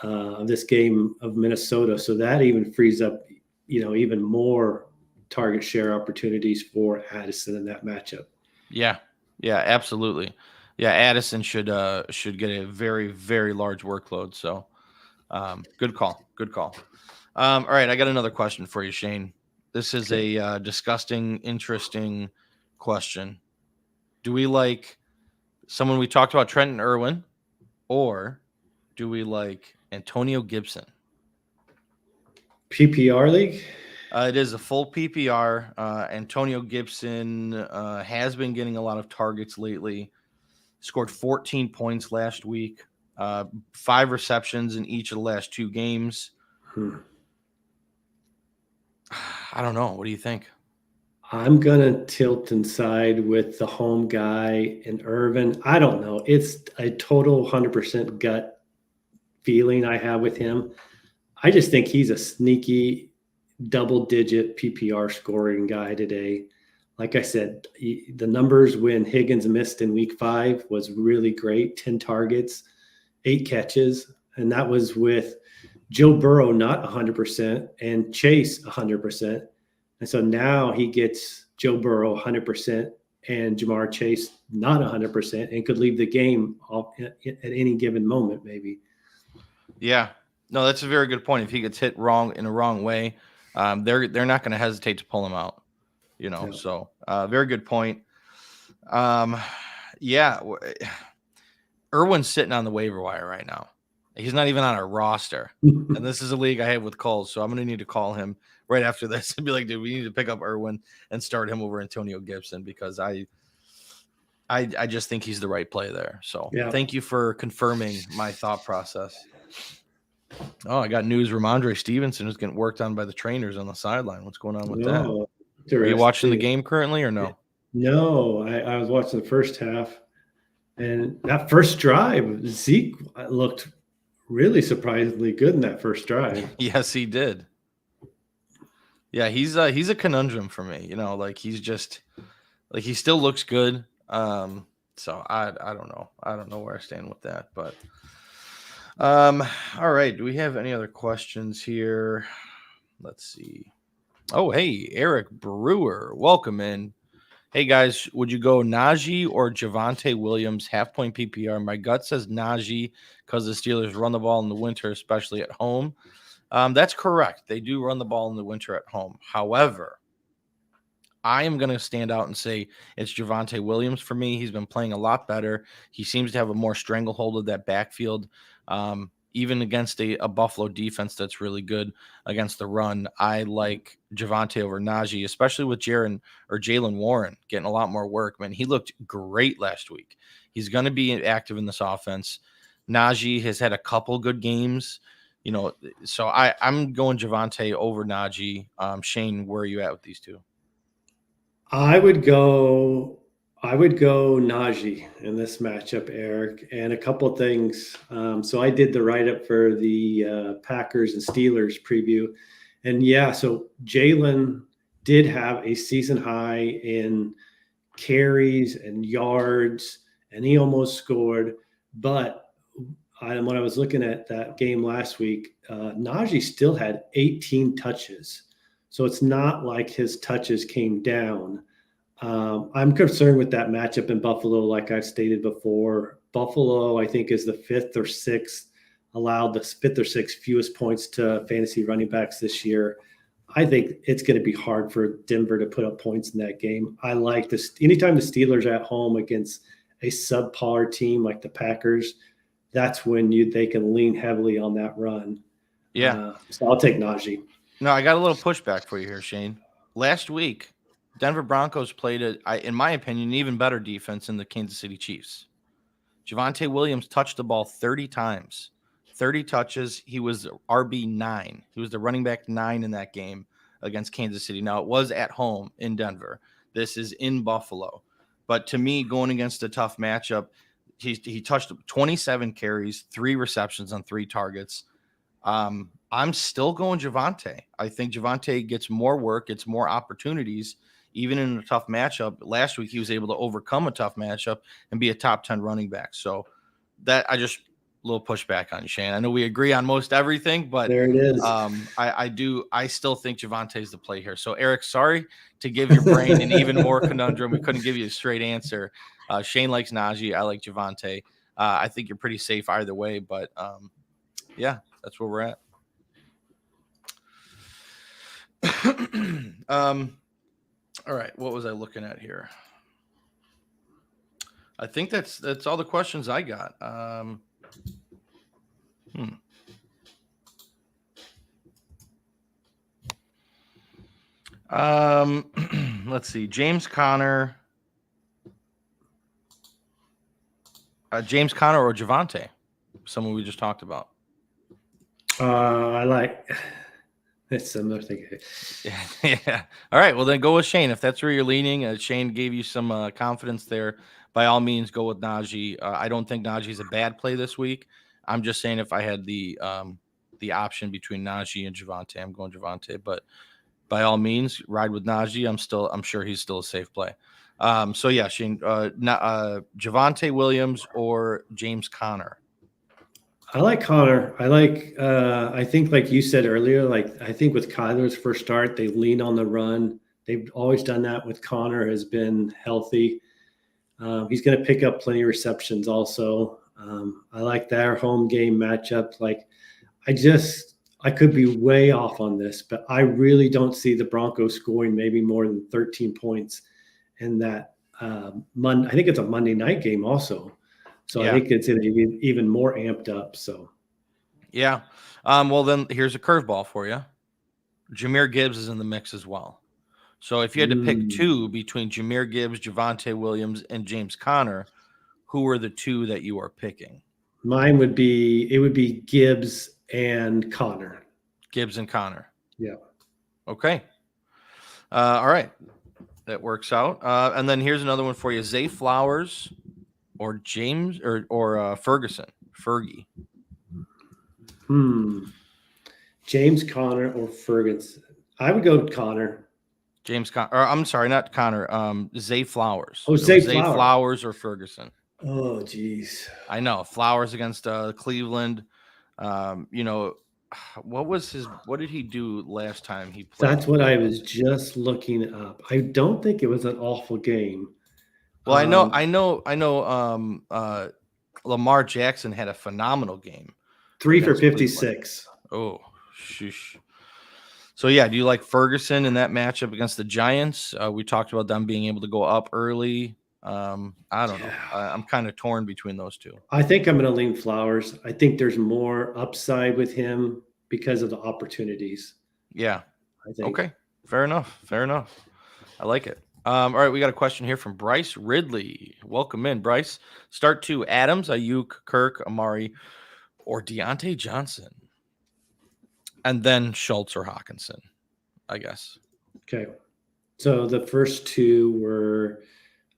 of this game of Minnesota. So that even frees up, even more target share opportunities for Addison in that matchup. Yeah, absolutely. Yeah, Addison should get a very, very large workload. So good call. All right, I got another question for you, Shane. This is a disgusting, interesting question. Do we like someone we talked about, Trenton Irwin, or do we like Antonio Gibson? PPR league? It is a full PPR. Antonio Gibson has been getting a lot of targets lately. Scored 14 points last week, 5 receptions in each of the last 2 games. I don't know. What do you think? I'm going to tilt and side with the home guy in Irvin. I don't know. It's a total 100% gut feeling I have with him. I just think he's a sneaky double-digit PPR scoring guy today. Like I said, the numbers when Higgins missed in week 5 was really great. 10 targets, 8 catches, and that was with Joe Burrow not 100% and Chase 100%. And so now he gets Joe Burrow 100% and Jamar Chase not 100% and could leave the game at any given moment maybe. Yeah. No, that's a very good point. If he gets hit wrong in a wrong way, they're not going to hesitate to pull him out. Yeah. So very good point. Yeah. Irwin's sitting on the waiver wire right now. He's not even on our roster. And this is a league I have with Kulz, so I'm going to need to call him right after this and be like, dude, we need to pick up Irwin and start him over Antonio Gibson because I just think he's the right play there. So Thank you for confirming my thought process. Oh, I got news. Ramondre Stevenson is getting worked on by the trainers on the sideline. What's going on with that? Are you watching the game currently or no? No, I was watching the first half. And that first drive, Zeke looked really surprisingly good in that first drive. Yes, he did. Yeah, he's a conundrum for me. He's just he still looks good. So I don't know. I don't know where I stand with that, but all right. Do we have any other questions here? Let's see. Oh, hey, Eric Brewer, welcome in. Hey guys, would you go Najee or Javonte Williams half-point PPR? My gut says Najee because the Steelers run the ball in the winter, especially at home. That's correct. They do run the ball in the winter at home. However, I am going to stand out and say it's Javonte Williams for me. He's been playing a lot better. He seems to have a more stranglehold of that backfield. Even against a Buffalo defense that's really good against the run, I like Javonte over Najee, especially with Jaylen Warren getting a lot more work. Man, he looked great last week. He's going to be active in this offense. Najee has had a couple good games, so I'm going Javonte over Najee. Shane, where are you at with these two? I would go Najee in this matchup, Eric, and a couple of things. So I did the write-up for the Packers and Steelers preview. And so Jalen did have a season high in carries and yards, and he almost scored. But when I was looking at that game last week, Najee still had 18 touches. So it's not like his touches came down. I'm concerned with that matchup in Buffalo, like I've stated before. Buffalo, I think, is the fifth or sixth fewest points to fantasy running backs this year. I think it's going to be hard for Denver to put up points in that game. I like this. Anytime the Steelers are at home against a subpar team like the Packers, that's when they can lean heavily on that run. Yeah. So I'll take Najee. No, I got a little pushback for you here, Shane. Last week, Denver Broncos played, in my opinion, an even better defense than the Kansas City Chiefs. Javonte Williams touched the ball 30 times, 30 touches. He was RB9. He was the running back 9 in that game against Kansas City. Now, it was at home in Denver. This is in Buffalo. But to me, going against a tough matchup, he touched 27 carries, 3 receptions on 3 targets. I'm still going Javonte. I think Javonte gets more work, gets more opportunities, even in a tough matchup. Last week, he was able to overcome a tough matchup and be a top 10 running back. So that a little pushback on you, Shane. I know we agree on most everything, but there it is. I still think Javonte is the play here. So Eric, sorry to give your brain an even more conundrum. We couldn't give you a straight answer. Shane likes Najee. I like Javonte. I think you're pretty safe either way, but yeah, that's where we're at. All right, what was I looking at here? I think that's all the questions I got. Let's see. James Conner or Javonte, someone we just talked about. I like that's similar thing. Yeah. All right. Well, then go with Shane. If that's where you're leaning, Shane gave you some confidence there. By all means, go with Najee. I don't think Najee is a bad play this week. I'm just saying if I had the option between Najee and Javonte, I'm going Javonte. But by all means, ride with Najee. I'm sure he's still a safe play. So yeah, Shane, Javonte Williams or James Conner. I like Connor. I think like you said earlier, I think with Kyler's first start, they lean on the run. They've always done that with Connor, has been healthy. He's going to pick up plenty of receptions also. I like their home game matchup. I could be way off on this, but I really don't see the Broncos scoring maybe more than 13 points in that I think it's a Monday night game also. So yeah. I think it's even more amped up. So, yeah. Well, then here's a curveball for you. Jahmyr Gibbs is in the mix as well. So if you had to pick 2 between Jahmyr Gibbs, Javonte Williams, and James Conner, who are the 2 that you are picking? Mine would be Gibbs and Conner. Gibbs and Conner. Yeah. Okay. All right. That works out. And then here's another one for you. Zay Flowers or James or Ferguson. Fergie. James Conner or Ferguson. I would go with Conner. I'm sorry, not Conner. Zay Flowers. Oh, Zay Flowers or Ferguson. Oh, geez. I know. Flowers against Cleveland. What did he do last time he played? That's what I was just looking up. I don't think it was an awful game. Well, I know. Lamar Jackson had a phenomenal game. 3 for 56. Oh, sheesh. So, yeah, do you like Ferguson in that matchup against the Giants? We talked about them being able to go up early. I don't know. I'm kind of torn between those 2. I think I'm going to lean Flowers. I think there's more upside with him because of the opportunities. Yeah. I think. Okay. Fair enough. I like it. All right, we got a question here from Bryce Ridley. Welcome in, Bryce. Start 2, Adams, Ayuk, Kirk, Amari, or Deontay Johnson. And then Schultz or Hawkinson, I guess. Okay. So the first 2 were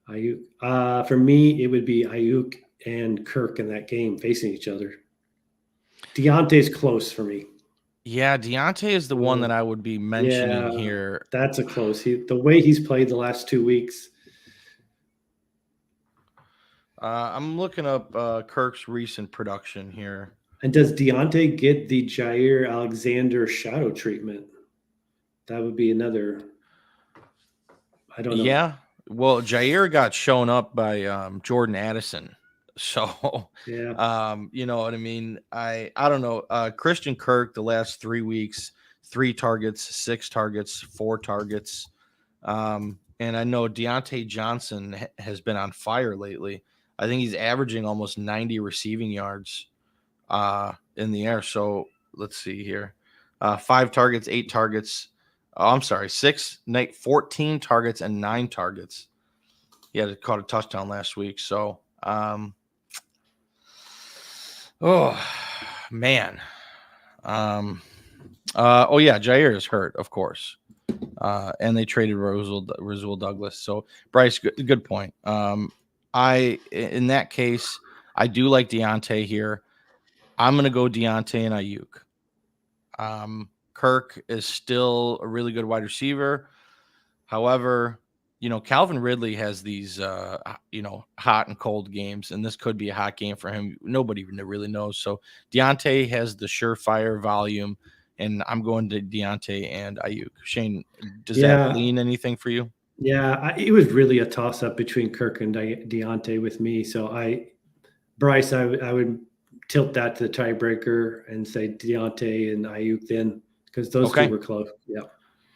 Ayuk. For me, it would be Ayuk and Kirk in that game facing each other. Deontay's close for me. Yeah, Deontay is the one that I would be mentioning here. That's a close. The way he's played the last 2 weeks. I'm looking up Kirk's recent production here. And does Deontay get the Jair Alexander shadow treatment? That would be another. I don't know. Yeah, Well, Jair got shown up by Jordan Addison. So, Yeah. you know what I mean? I don't know. Christian Kirk, the last 3 weeks, 3 targets, 6 targets, 4 targets. And I know Deontay Johnson has been on fire lately. I think he's averaging almost 90 receiving yards in the air. So let's see here. 5 targets, 8 targets. Oh, I'm sorry, 14 targets and 9 targets. He had caught a touchdown last week. So, oh man. Oh yeah, Jair is hurt, of course. And they traded Rasul Douglas. So Bryce, good point. In that case, I do like Deontay here. I'm going to go Deontay and Ayuk. Kirk is still a really good wide receiver. However, you know, Calvin Ridley has these, hot and cold games, and this could be a hot game for him. Nobody really knows. So Deontay has the surefire volume, and I'm going to Deontay and Ayuk. Shane, does that lean anything for you? Yeah, it was really a toss-up between Kirk and Deontay with me. So Bryce, I would tilt that to the tiebreaker and say Deontay and Ayuk then, because those two were close. Yeah.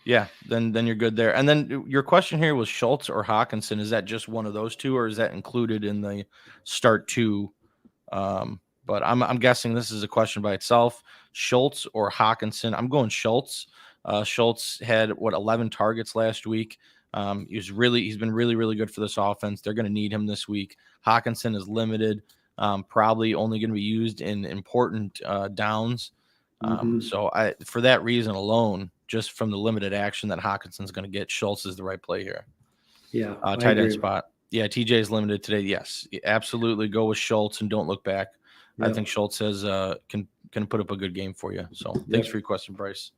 Yeah, then you're good there. And then your question here was Schultz or Hawkinson. Is that just one of those two, or is that included in the start two? But I'm guessing this is a question by itself. Schultz or Hawkinson? I'm going Schultz. Schultz had 11 targets last week. He's been really good for this offense. They're going to need him this week. Hawkinson is limited, probably only going to be used in important downs. So for that reason alone, just from the limited action that Hawkinson's going to get, Schultz is the right play here. Yeah. Tight end spot. Yeah. TJ is limited today. Yes, absolutely. Go with Schultz and don't look back. Yep. I think Schultz has, can put up a good game for you. So thanks for your question, Bryce.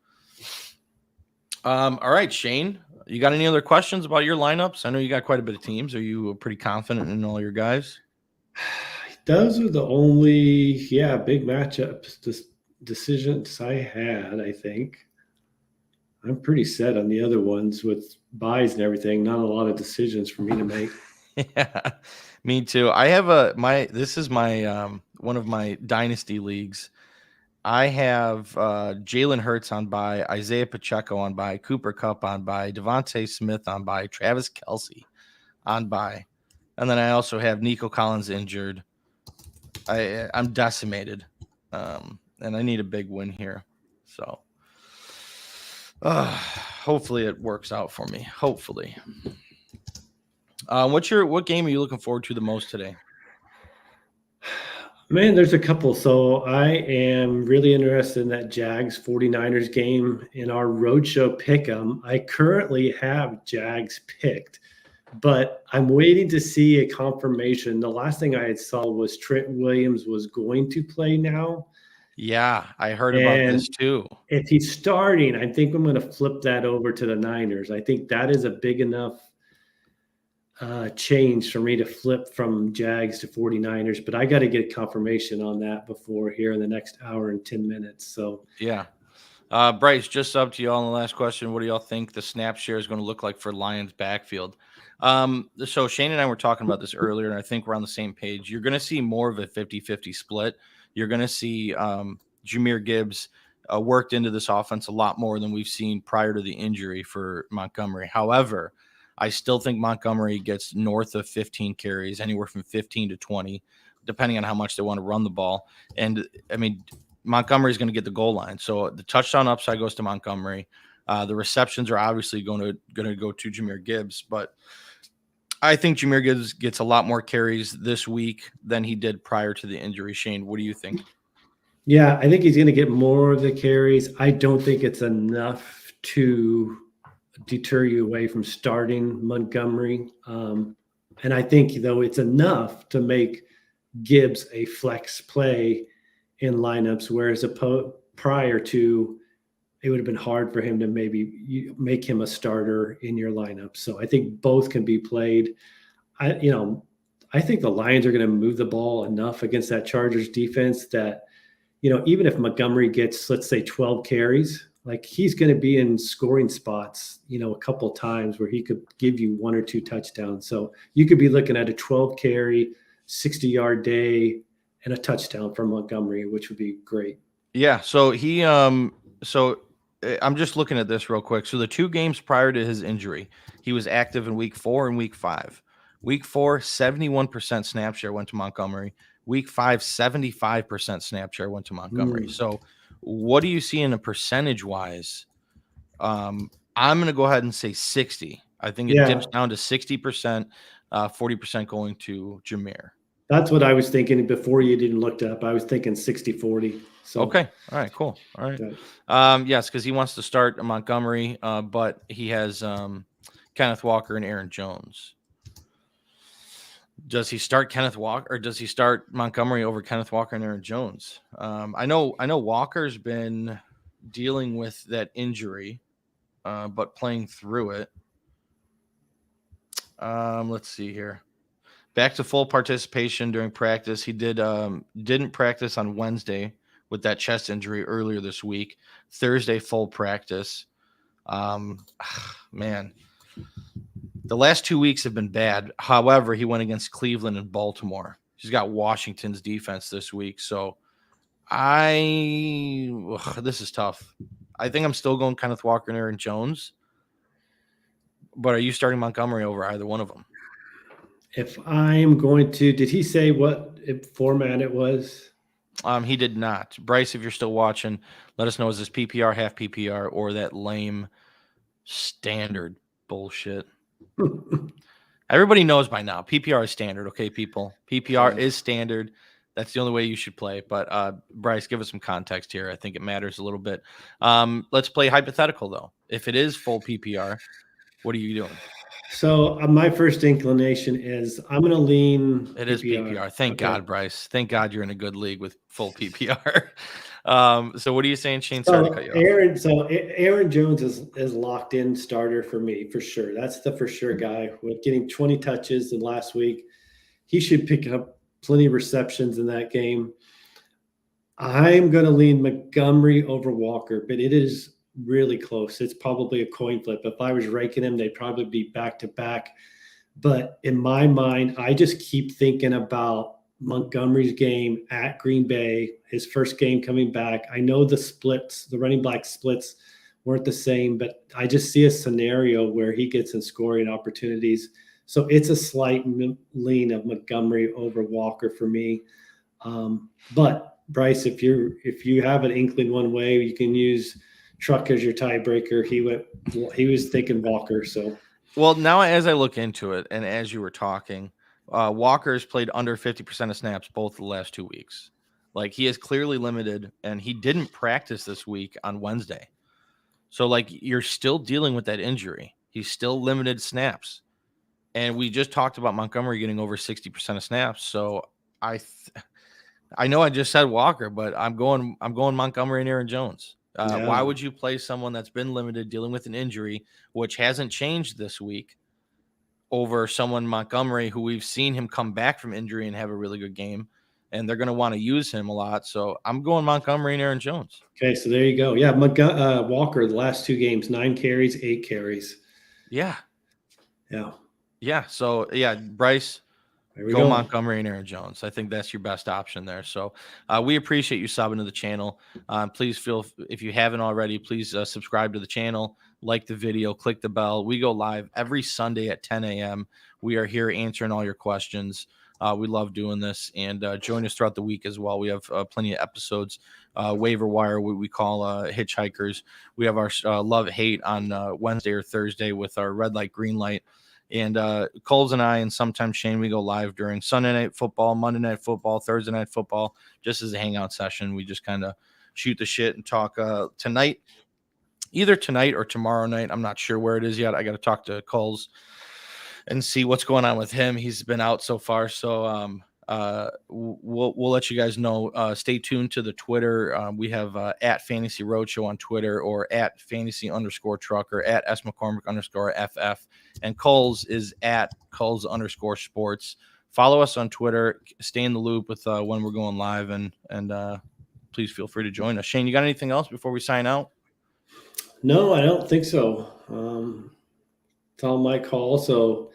All right, Shane, you got any other questions about your lineups? I know you got quite a bit of teams. Are you pretty confident in all your guys? Those are the only, big matchups, decisions I had, I think. I'm pretty set on the other ones with buys and everything. Not a lot of decisions for me to make. Yeah, me too. I have this is my one of my dynasty leagues. I have Jalen Hurts on bye, Isaiah Pacheco on bye, Cooper Kupp on bye, Devontae Smith on bye, Travis Kelce on bye, and then I also have Nico Collins injured. I'm decimated, and I need a big win here. So hopefully it works out for me. Hopefully. What game are you looking forward to the most today? Man, there's a couple. So I am really interested in that Jags 49ers game in our roadshow pick'em. I currently have Jags picked, but I'm waiting to see a confirmation. The last thing I had saw was Trent Williams was going to play now. Yeah, I heard about this too. If he's starting, I think I'm going to flip that over to the Niners. I think that is a big enough change for me to flip from Jags to 49ers, but I got to get confirmation on that before here in the next hour and 10 minutes. So yeah. Bryce, just up to you all on the last question. What do y'all think the snap share is going to look like for Lions backfield? So Shane and I were talking about this earlier, and I think we're on the same page. You're going to see more of a 50-50 split. You're going to see Jahmyr Gibbs worked into this offense a lot more than we've seen prior to the injury for Montgomery. However, I still think Montgomery gets north of 15 carries, anywhere from 15 to 20, depending on how much they want to run the ball. And, I mean, Montgomery is going to get the goal line. So the touchdown upside goes to Montgomery. The receptions are obviously going to go to Jahmyr Gibbs. But I think Jahmyr Gibbs gets a lot more carries this week than he did prior to the injury. Shane, what do you think? Yeah, I think he's going to get more of the carries. I don't think it's enough to deter you away from starting Montgomery. And I think, though, it's enough to make Gibbs a flex play in lineups, whereas prior to, it would have been hard for him to maybe make him a starter in your lineup. So I think both can be played. I think the Lions are going to move the ball enough against that Chargers defense that, even if Montgomery gets, let's say, 12 carries, like he's going to be in scoring spots, a couple times where he could give you 1 or 2 touchdowns. So you could be looking at a 12 carry, 60-yard day and a touchdown from Montgomery, which would be great. Yeah. So I'm just looking at this real quick. So the 2 games prior to his injury, he was active in week 4 and week 5. Week 4, 71% snap share went to Montgomery. Week 5, 75% snap share went to Montgomery. So what do you see in a percentage wise? I'm going to go ahead and say 60. I think it dips down to 60%, 40% going to Jameer. That's what I was thinking before you didn't look it up. I was thinking 60-40. So okay. All right, cool. All right. Yes, because he wants to start Montgomery, but he has Kenneth Walker and Aaron Jones. Does he start Kenneth Walker or does he start Montgomery over Kenneth Walker and Aaron Jones? I know Walker's been dealing with that injury, but playing through it. Let's see here. Back to full participation during practice. He didn't practice on Wednesday with that chest injury earlier this week. Thursday, full practice. Man, the last 2 weeks have been bad. However, he went against Cleveland and Baltimore. He's got Washington's defense this week. So this is tough. I think I'm still going Kenneth Walker and Aaron Jones. But are you starting Montgomery over either one of them? If I'm going to, did he say what format it was? He did not. Bryce, if you're still watching, let us know. Is this PPR, half PPR, or that lame standard bullshit? Everybody knows by now. PPR is standard, okay, people? PPR is standard. That's the only way you should play. But Bryce, give us some context here. I think it matters a little bit. Let's play hypothetical, though. If it is full PPR, what are you doing? So my first inclination is I'm going to lean. It is PPR. Thank God, Bryce. Thank God you're in a good league with full PPR. So what are you saying, Shane? Sorry to cut you off. Aaron Jones is locked in starter for me for sure. That's the for sure guy with getting 20 touches in last week. He should pick up plenty of receptions in that game. I'm going to lean Montgomery over Walker, but it is really close. It's probably a coin flip. If I was ranking them, they'd probably be back to back. But in my mind, I just keep thinking about Montgomery's game at Green Bay, his first game coming back. I know the running back splits weren't the same, but I just see a scenario where he gets in scoring opportunities. So it's a slight lean of Montgomery over Walker for me. But Bryce, if you have an inkling one way, you can use Truck as your tiebreaker. He was thinking Walker. So, well, now as I look into it, and as you were talking, Walker's played under 50% of snaps both the last 2 weeks. Like he is clearly limited, and he didn't practice this week on Wednesday. So, like you're still dealing with that injury. He's still limited snaps, and we just talked about Montgomery getting over 60% of snaps. So I know I just said Walker, but I'm going Montgomery and Aaron Jones. Why would you play someone that's been limited, dealing with an injury, which hasn't changed this week, over someone Montgomery, who we've seen him come back from injury and have a really good game, and they're going to want to use him a lot. So I'm going Montgomery and Aaron Jones. Okay, so there you go. Yeah, Walker, the last 2 games, 9 carries, 8 carries. Yeah. So, Bryce, go Montgomery and Aaron Jones. I think that's your best option there. So we appreciate you subbing to the channel. Please if you haven't already, please subscribe to the channel, like the video, click the bell. We go live every Sunday at 10 a.m. We are here answering all your questions. We love doing this, and join us throughout the week as well. We have plenty of episodes. Waiver wire, what we call hitchhikers. We have our love hate on Wednesday or Thursday with our red light, green light. And Kulz and I, and sometimes Shane, we go live during Sunday night football, Monday night football, Thursday night football, just as a hangout session. We just kind of shoot the shit and talk tonight, either tonight or tomorrow night. I'm not sure where it is yet. I got to talk to Kulz and see what's going on with him. He's been out so far. So we'll let you guys know. Stay tuned to the Twitter. We have at Fantasy Roadshow on Twitter, or at Fantasy_Truck, or at S_McCormick_FF. And Kulz is at Kulz_Sports. Follow us on Twitter. Stay in the loop with when we're going live, and please feel free to join us. Shane, you got anything else before we sign out? No, I don't think so. It's on my call. So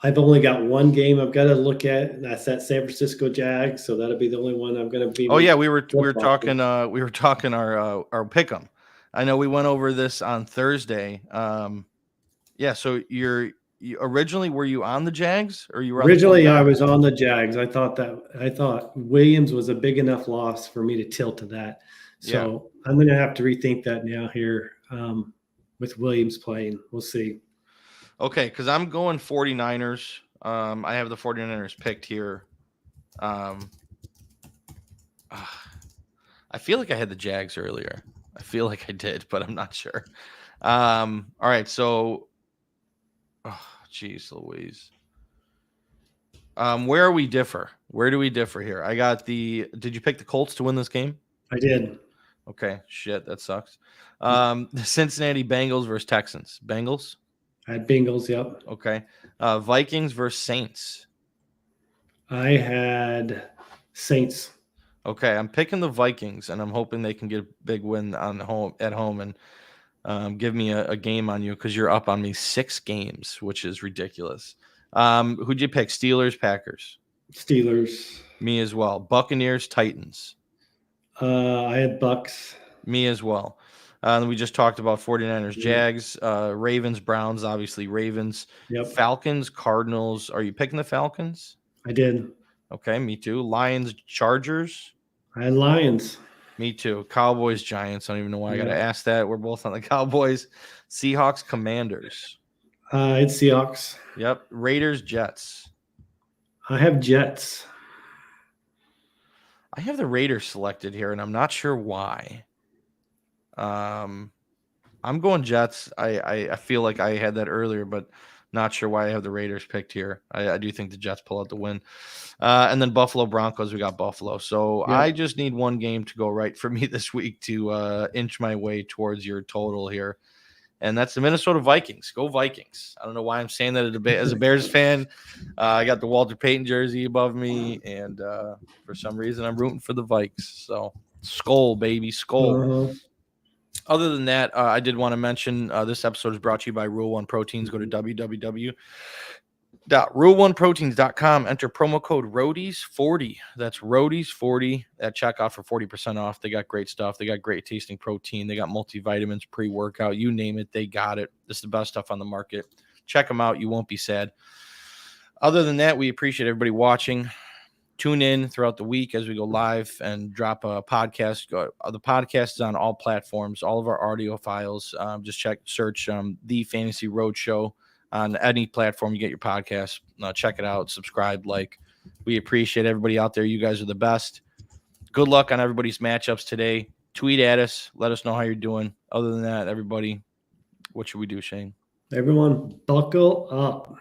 I've only got one game I've got to look at, and that's that San Francisco Jags. So that'll be the only one I'm going to be. Oh yeah, we were talking our pick'em. I know we went over this on Thursday. Yeah, so you originally, were you on the Jags or you were Originally, on I was on the Jags. I thought Williams was a big enough loss for me to tilt to that. So I'm going to have to rethink that now here with Williams playing. We'll see. Okay, because I'm going 49ers. I have the 49ers picked here. I feel like I had the Jags earlier. I feel like I did, but I'm not sure. All right, so geez Louise. Where do we differ here? I got did you pick the Colts to win this game? I did. Okay, shit, that sucks. The Cincinnati Bengals versus Texans. Bengals? I had Bengals, yep. Okay. Vikings versus Saints. I had Saints. Okay, I'm picking the Vikings, and I'm hoping they can get a big win at home and give me a game on you because you're up on me 6 games, which is ridiculous. Who'd you pick? Steelers, Packers? Steelers. Me as well. Buccaneers, Titans? I had Bucks. Me as well. We just talked about 49ers, Jags, Ravens, Browns, obviously Ravens. Yep. Falcons, Cardinals. Are you picking the Falcons? I did. Okay, me too. Lions, Chargers. I had Lions. Me too. Cowboys, Giants. I don't even know why I got to ask that. We're both on the Cowboys. Seahawks, Commanders. It's Seahawks. Yep. Raiders, Jets. I have Jets. I have the Raiders selected here, and I'm not sure why. I'm going Jets. I feel like I had that earlier, but not sure why I have the Raiders picked here. I do think the Jets pull out the win. And then Buffalo Broncos, we got Buffalo. So yeah. I just need one game to go right for me this week to inch my way towards your total here. And that's the Minnesota Vikings. Go Vikings. I don't know why I'm saying that as a Bears fan. I got the Walter Payton jersey above me, and for some reason I'm rooting for the Vikes. So Skol, baby, Skol. Uh-huh. Other than that, I did want to mention this episode is brought to you by Rule One Proteins. Go to www.rule1proteins.com. Enter promo code ROADIES40. That's ROADIES40 at checkout for 40% off. They got great stuff. They got great tasting protein. They got multivitamins, pre-workout. You name it, they got it. This is the best stuff on the market. Check them out. You won't be sad. Other than that, we appreciate everybody watching. Tune in throughout the week as we go live and drop a podcast. The podcast is on all platforms, all of our audio files. Just search The Fantasy Roadshow on any platform you get your podcast. Check it out, subscribe, like. We appreciate everybody out there. You guys are the best. Good luck on everybody's matchups today. Tweet at us. Let us know how you're doing. Other than that, everybody, what should we do, Shane? Everyone, buckle up.